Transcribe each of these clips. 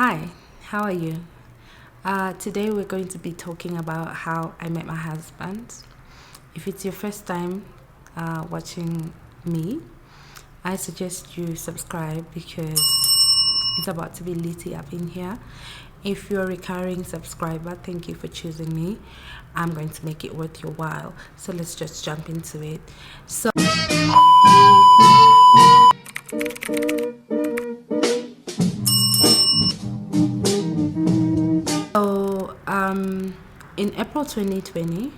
Hi, how are you? Today we're going to be talking about how I met my husband. If it's your first time watching me, I suggest you subscribe because it's about to be litty up in here. If you're a recurring subscriber, thank you for choosing me. I'm going to make it worth your while. So let's just jump into it. In April 2020,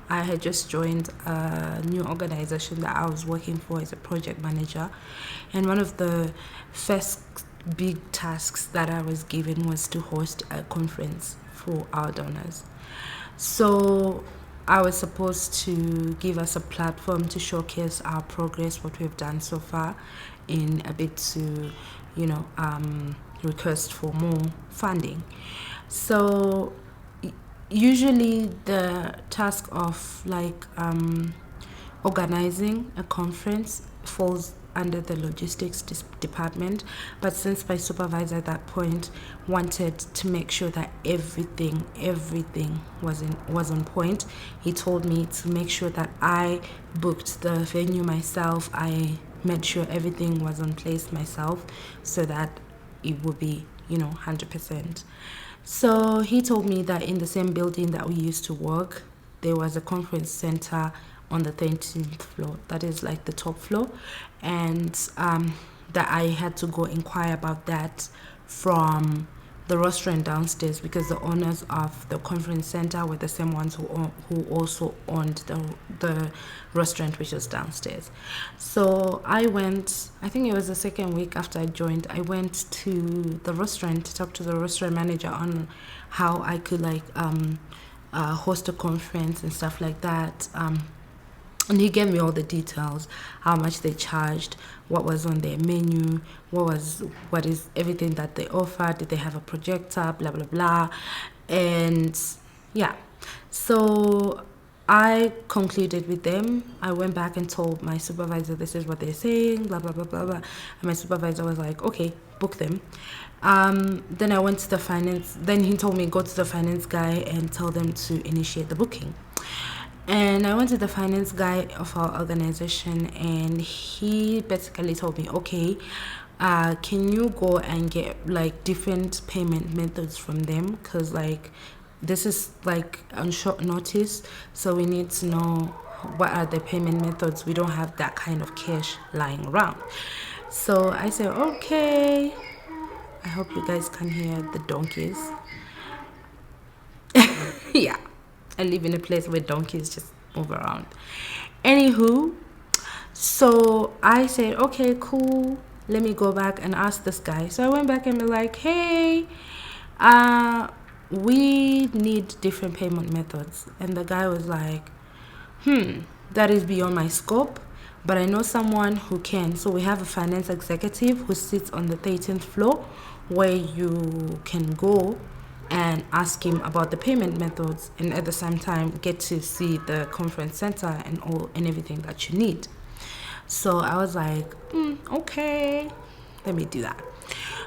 I had just joined a new organization that I was working for as a project manager. And one of the first big tasks that I was given was to host a conference for our donors. So I was supposed to give us a platform to showcase our progress, what we've done so far, in a bit to, request for more funding. So usually the task of organizing a conference falls under the logistics department, but since my supervisor at that point wanted to make sure that everything was on point, he told me to make sure that I booked the venue myself. I made sure everything was in place myself so that it would be 100%. So he told me that in the same building that we used to work, there was a conference center on the 13th floor. That is like the top floor. And that I had to go inquire about that from the restaurant downstairs because the owners of the conference center were the same ones who also owned the restaurant which was downstairs. So I went, I think it was the second week after I joined, I went to the restaurant to talk to the restaurant manager on how I could host a conference and stuff like that. And he gave me all the details, how much they charged, what was on their menu, what is everything that they offered, did they have a projector, blah blah blah. And yeah. So I concluded with them. I went back and told my supervisor this is what they're saying, blah blah blah blah blah. And my supervisor was like, okay, book them. Then I went to the finance, then he told me go to the finance guy and tell them to initiate the booking. And I went to the finance guy of our organization, and he basically told me, okay, can you go and get different payment methods from them? Because this is on short notice, so we need to know what are the payment methods. We don't have that kind of cash lying around. So I said, okay. I hope you guys can hear the donkeys. Yeah. I live in a place where donkeys just move around. Anywho, so I said, okay, cool. Let me go back and ask this guy. So I went back and be like, hey, we need different payment methods. And the guy was like, that is beyond my scope, but I know someone who can. So we have a finance executive who sits on the 13th floor where you can go and ask him about the payment methods, and at the same time get to see the conference center and everything that you need. So I was like, okay, let me do that.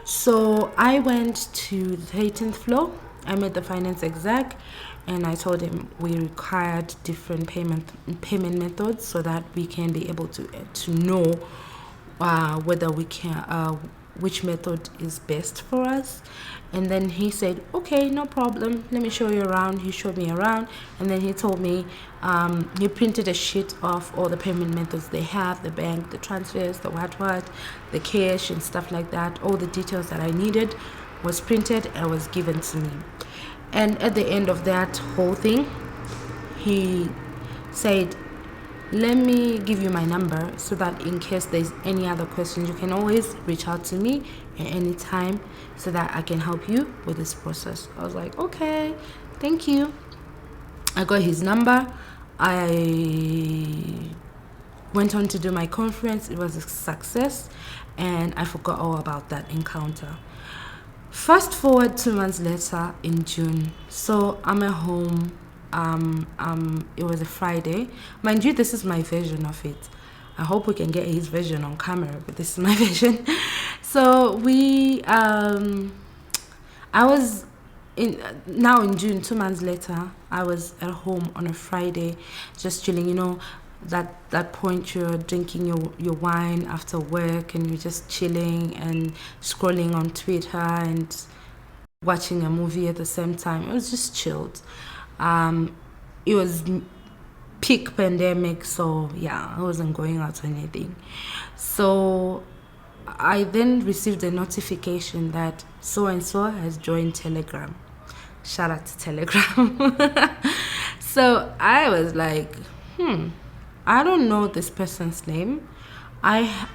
So I went to the 13th floor. I met the finance exec and I told him we required different payment methods so that we can be able to know whether we can which method is best for us. And then he said, okay, no problem, let me show you around. He showed me around, and then he told me he printed a sheet of all the payment methods they have, the bank, the transfers, the what, the cash and stuff like that. All the details that I needed was printed and was given to me. And at the end of that whole thing, he said, let me give you my number so that in case there's any other questions, you can always reach out to me at any time so that I can help you with this process. I was like, okay, thank you. I got his number. I went on to do my conference. It was a success, and I forgot all about that encounter. Fast forward 2 months later in June. So I'm at home. It was a Friday. Mind you, this is my version of it. I hope we can get his version on camera, but this is my version. So we I was in now in June, 2 months later, I was at home on a Friday, just chilling. That point you're drinking your wine after work and you're just chilling and scrolling on Twitter and watching a movie at the same time. It was just chilled. It was peak pandemic, so yeah, I wasn't going out or anything. So I then received a notification that so and so has joined Telegram. Shout out to Telegram. So I was like, I don't know this person's name. I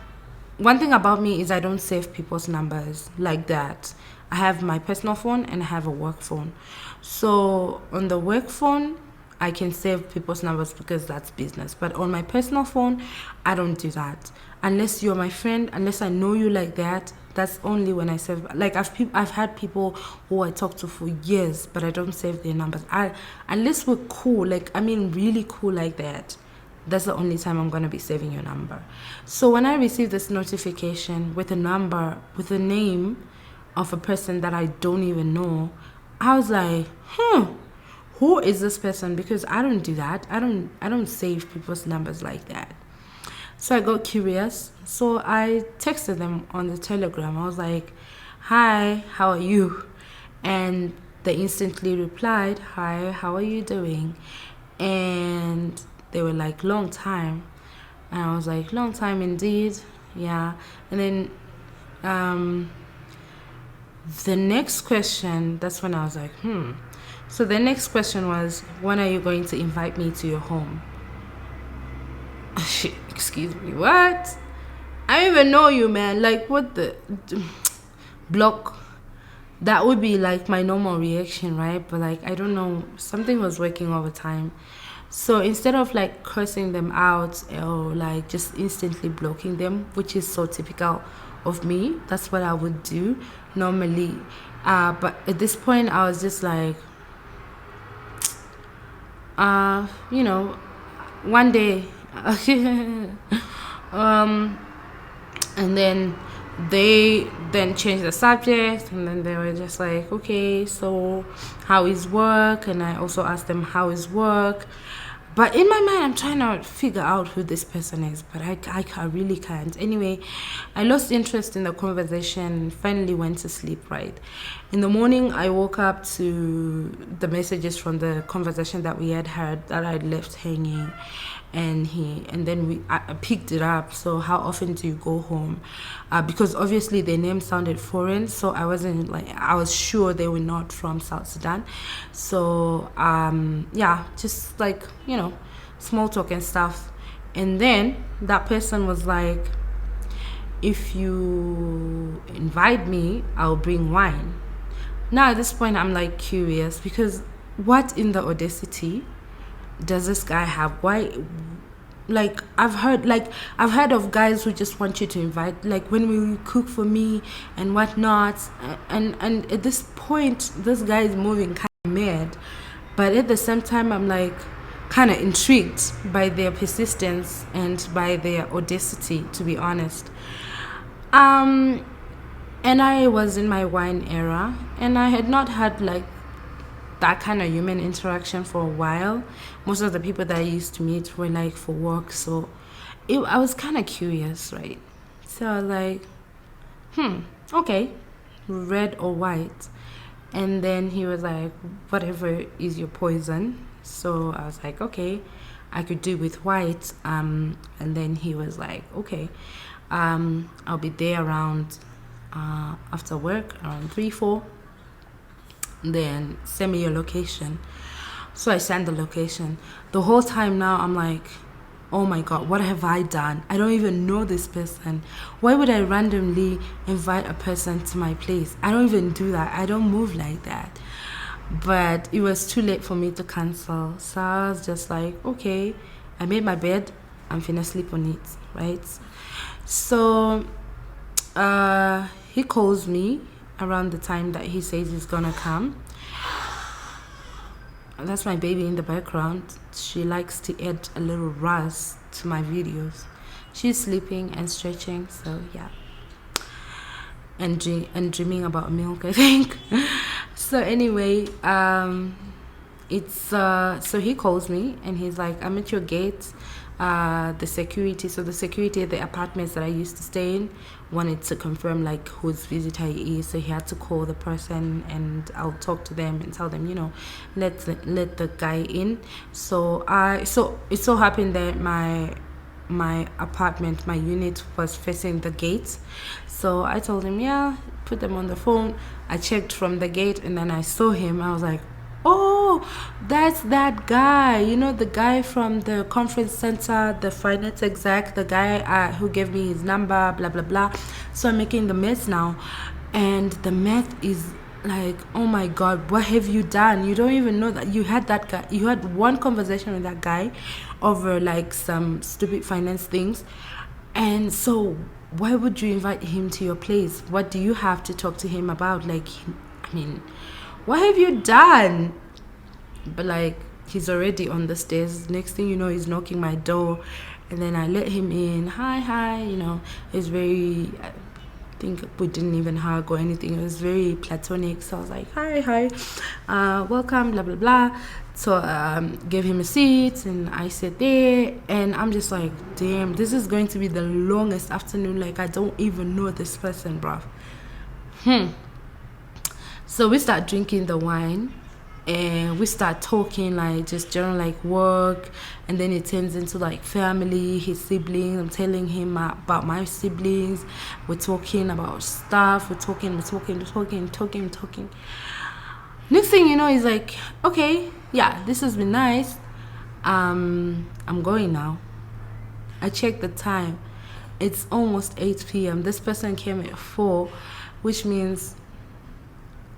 One thing about me is I don't save people's numbers like that. I have my personal phone and I have a work phone. So on the work phone, I can save people's numbers because that's business. But on my personal phone, I don't do that. Unless you're my friend, unless I know you like that, that's only when I save. Like I've had people who I talk to for years, but I don't save their numbers. Unless we're cool, like I mean really cool like that. That's the only time I'm going to be saving your number. So when I received this notification with a number, with a name of a person that I don't even know, I was like, who is this person? Because I don't do that. I don't save people's numbers like that. So I got curious. So I texted them on the Telegram. I was like, hi, how are you? And they instantly replied, hi, how are you doing? And they were like, long time. And I was like, long time indeed. Yeah. And then the next question, that's when I was like, So the next question was, when are you going to invite me to your home? Excuse me, what? I don't even know you, man. Like, what the block? That would be like my normal reaction, right? But like, I don't know, something was working all the time. So instead of like cursing them out or like just instantly blocking them, which is so typical of me, that's what I would do normally. But at this point, I was just like, one day, and then they then changed the subject, and then they were just like, okay, so how is work? And I also asked them how is work. But in my mind, I'm trying to figure out who this person is, but I really can't. Anyway, I lost interest in the conversation and finally went to sleep, right? In the morning, I woke up to the messages from the conversation that we had heard that I left hanging. And then I picked it up. So how often do you go home? Because obviously their name sounded foreign, so I was sure they were not from South Sudan. So just like small talk and stuff. And then that person was like, if you invite me, I'll bring wine. Now at this point I'm like curious, because what in the audacity does this guy have? Why? Like I've heard of guys who just want you to invite, like when we cook for me and whatnot, and at this point this guy is moving kind of mad, but at the same time I'm like kind of intrigued by their persistence and by their audacity, to be honest. And I was in my wine era, and I had not had like that kind of human interaction for a while. Most of the people that I used to meet were like for work, so I was kind of curious, right? So I was like, okay, red or white? And then he was like, whatever is your poison. So I was like, okay, I could do with white. And then he was like, okay, I'll be there around after work around 3-4. Then send me your location. So I sent the location. The whole time now I'm like, oh my god, what have I done? I don't even know this person. Why would I randomly invite a person to my place? I don't even do that. I don't move like that. But it was too late for me to cancel. So I was just like, okay, I made my bed, I'm finna sleep on it, right? So he calls me around the time that he says he's gonna come. That's my baby in the background. She likes to add a little razz to my videos. She's sleeping and stretching, so yeah. And dreaming about milk, I think. So anyway, it's so he calls me and he's like, I'm at your gate. The security, so the security at the apartments that I used to stay in wanted to confirm like whose visitor he is, so he had to call the person and I'll talk to them and tell them, let the guy in. So it so happened that my apartment, my unit was facing the gate. So I told him, yeah, put them on the phone. I checked from the gate and then I saw him. I was like, oh, that's that guy. The guy from the conference center, the finance exec, the guy who gave me his number, blah, blah, blah. So I'm making the mess now. And the math is like, oh my God, what have you done? You don't even know that you had that guy. You had one conversation with that guy over like some stupid finance things. And so why would you invite him to your place? What do you have to talk to him about? Like, I mean, what have you done? But like, he's already on the stairs. Next thing you know, he's knocking my door. And then I let him in. Hi. It's very, I think we didn't even hug or anything. It was very platonic. So I was like, hi, welcome, blah, blah, blah. So gave him a seat and I sat there. And I'm just like, damn, this is going to be the longest afternoon. Like, I don't even know this person, bruv. So we start drinking the wine and we start talking like just general like work, and then it turns into like family, his siblings. I'm telling him about my siblings. We're talking about stuff. We're talking. Next thing you know, he's like, okay, yeah, this has been nice. I'm going now. I checked the time. It's almost 8 p.m. This person came at 4, which means,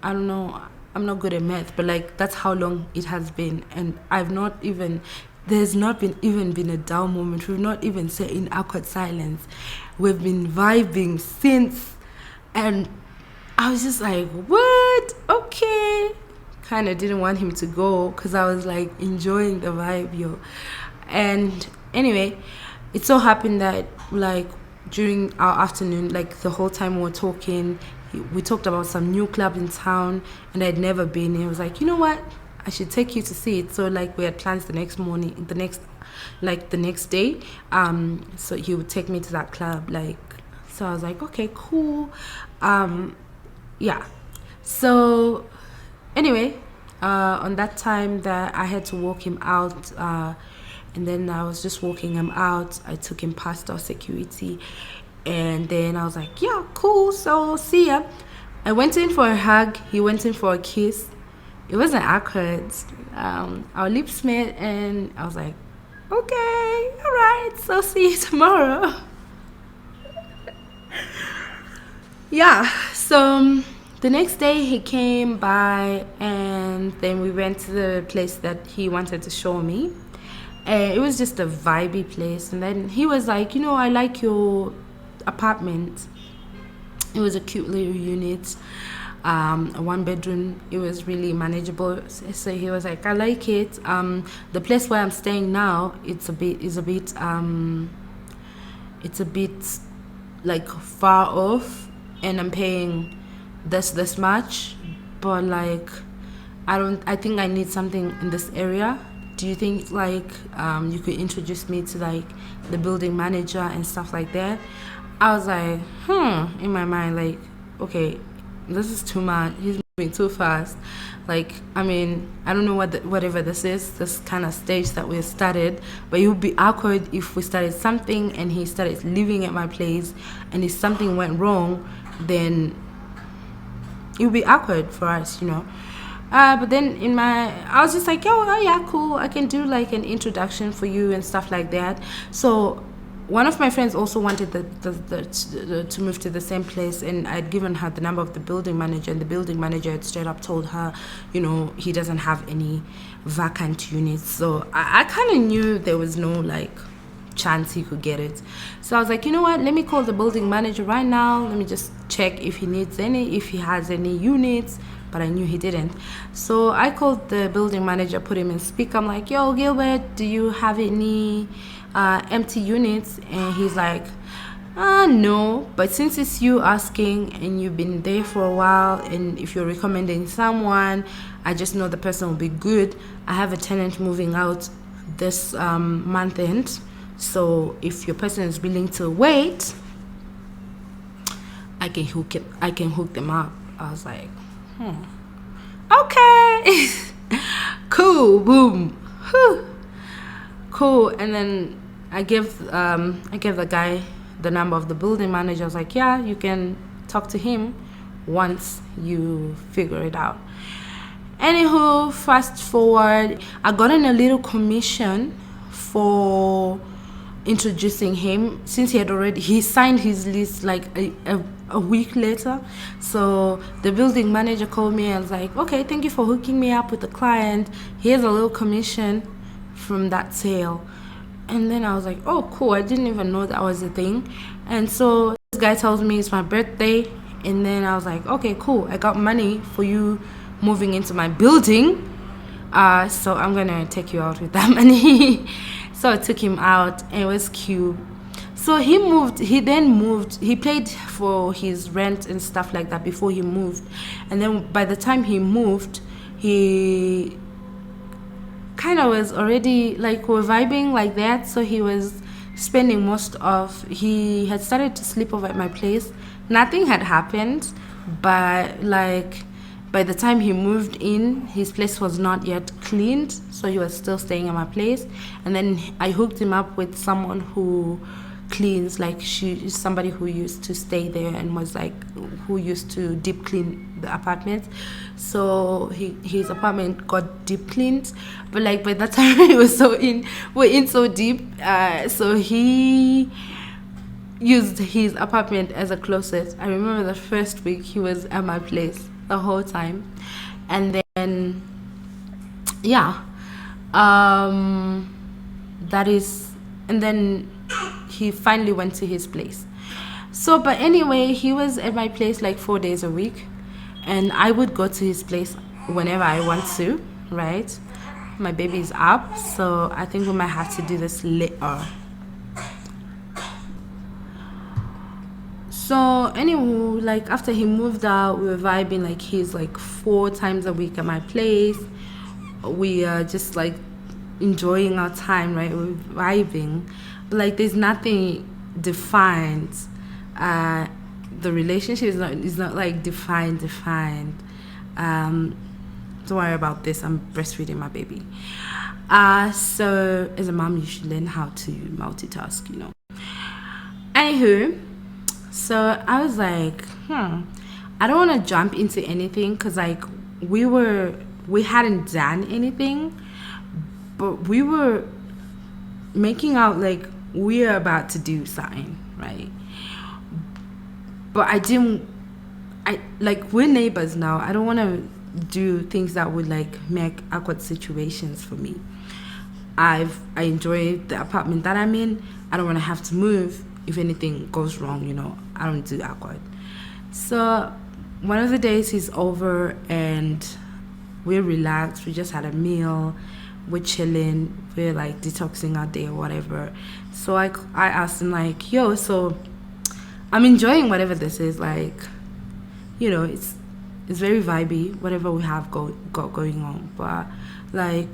I don't know, I'm not good at math, but like that's how long it has been. And there's not been a dull moment. We've not even sat in awkward silence. We've been vibing since. And I was just like, what? Okay. Kind of didn't want him to go because I was like enjoying the vibe, yo. And anyway, it so happened that like during our afternoon, like the whole time we were talking, we talked about some new club in town and I'd never been. He was like, you know what? I should take you to see it. So like we had plans the next day. So he would take me to that club. So I was like, okay, cool. Yeah. So anyway, on that time that I had to walk him out, and then I was just walking him out. I took him past our security. And then I was like, yeah, cool, so see ya. I went in for a hug. He went in for a kiss. It wasn't awkward. Our lips met and I was like, okay, all right, so see you tomorrow. Yeah, so the next day he came by and then we went to the place that he wanted to show me. And it was just a vibey place. And then he was like, I like your apartment. It was a cute little unit, a 1-bedroom. It was really manageable. So he was like, I like it. The place where I'm staying now, it's a bit like far off, and I'm paying this much, but like I think I need something in this area. Do you think like you could introduce me to like the building manager and stuff like that? I was like, in my mind, like, okay, this is too much. He's moving too fast. Like, I mean, I don't know whatever this is, this kind of stage that we started, but it would be awkward if we started something and he started living at my place, and if something went wrong, then it would be awkward for us, But then I was just like, oh yeah, cool. I can do like an introduction for you and stuff like that. So one of my friends also wanted to move to the same place, and I'd given her the number of the building manager, and the building manager had straight up told her, he doesn't have any vacant units. So I kind of knew there was no like chance he could get it. So I was like, you know what? Let me call the building manager right now. Let me just check if he has any units. But I knew he didn't. So I called the building manager, put him in speaker. I'm like, yo, Gilbert, do you have any empty units? And he's like, No, but since it's you asking and you've been there for a while, and if you're recommending someone, I just know the person will be good. I have a tenant moving out this month end, so if your person is willing to wait, I can hook it. I can hook them up. I was like, okay, cool, boom, whew. Cool. And then I gave the guy the number of the building manager. I was like, yeah, you can talk to him once you figure it out. Anywho, fast forward, I got in a little commission for introducing him, since he signed his lease like a week later. So the building manager called me and was like, okay, thank you for hooking me up with the client. Here's a little commission from that sale. And then I was like, oh, cool. I didn't even know that was a thing. And so this guy tells me it's my birthday. And then I was like, okay, cool. I got money for you moving into my building. So I'm going to take you out with that money. So I took him out, and it was cute. So he then moved. He paid for his rent and stuff like that before he moved. And then by the time he moved, he kind of was already like, we're vibing like that. So he was spending he had started to sleep over at my place. Nothing had happened, but like by the time he moved in, his place was not yet cleaned, so he was still staying at my place. And then I hooked him up with someone who cleans, like she's somebody who used to stay there and was like, who used to deep clean the apartment. So his apartment got deep cleaned, but like by that time we're in so deep, so he used his apartment as a closet. I remember the first week he was at my place the whole time. And then and then he finally went to his place. So but anyway, he was at my place like 4 days a week, and I would go to his place whenever I want to, right? My baby's up, so I think we might have to do this later. So anyway, like after he moved out, we were vibing. Like he's like 4 times a week at my place. We are just like enjoying our time, right? We're vibing, but like there's nothing defined. The relationship is not like defined. Don't worry about this. I'm breastfeeding my baby. So as a mom, you should learn how to multitask, you know. Anywho. So I was like, I don't want to jump into anything, because like we hadn't done anything, but we were making out like we're about to do something, right? But we're neighbors now. I don't want to do things that would like make awkward situations for me. I enjoy the apartment that I'm in. I don't want to have to move if anything goes wrong, you know. I don't do awkward. So one of the days he's over and we're relaxed. We just had a meal. We're chilling. We're like detoxing our day or whatever. So I asked him like, yo, so I'm enjoying whatever this is. Like, you know, it's very vibey, whatever we have got going on. But like,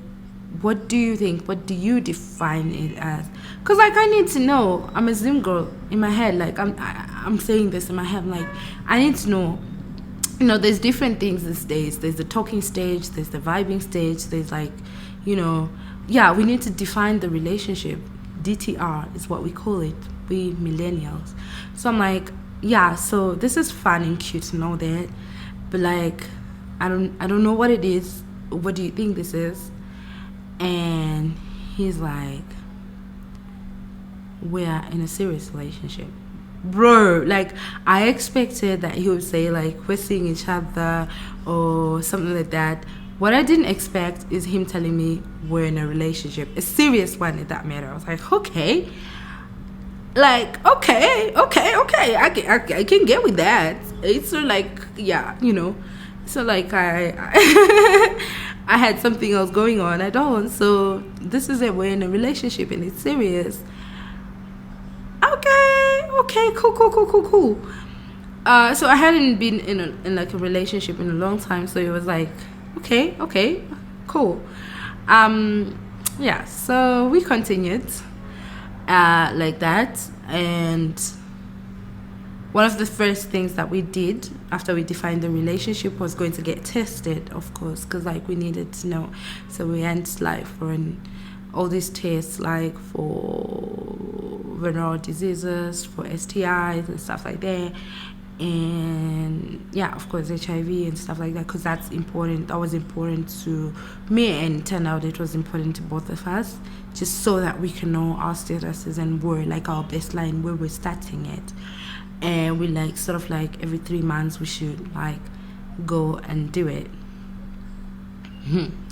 what do you think? What do you define it as? Because like I need to know. I'm a Zim girl in my head. Like I'm saying this in my head. Like I need to know. You know, there's different things these days. There's the talking stage. There's the vibing stage. There's like, you know, we need to define the relationship. DTR is what we call it. We millennials. So I'm like, so this is fun and cute and all that, but like I don't know what it is. What do you think this is? And he's like, we're in a serious relationship. Bro, like I expected that he would say like we're seeing each other or something like that. What I didn't expect is him telling me we're in a relationship, a serious one in that matter. I was like, okay, I can get with that. It's sort of like, you know, so like I had something else going on. I don't. So this is it. We're in a relationship and it's serious. Okay. okay, cool. So I hadn't been in like a relationship in a long time, so it was like, okay, cool. Yeah, so we continued like that, and one of the first things that we did after we defined the relationship was going to get tested, of course, because like we needed to know. So we went like for all these tests, like for venereal diseases, for STIs and stuff like that, and yeah, of course HIV and stuff like that, because that's important. That was important to me, and it turned out it was important to both of us, just so that we can know our statuses and where like our baseline, where we're starting it. And we like sort of like every 3 months we should like go and do it.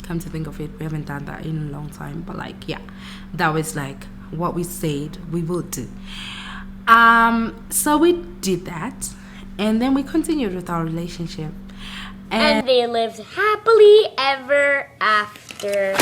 Come to think of it, we haven't done that in a long time, but like, yeah, that was like what we said we would do. So we did that, and then we continued with our relationship, and they lived happily ever after.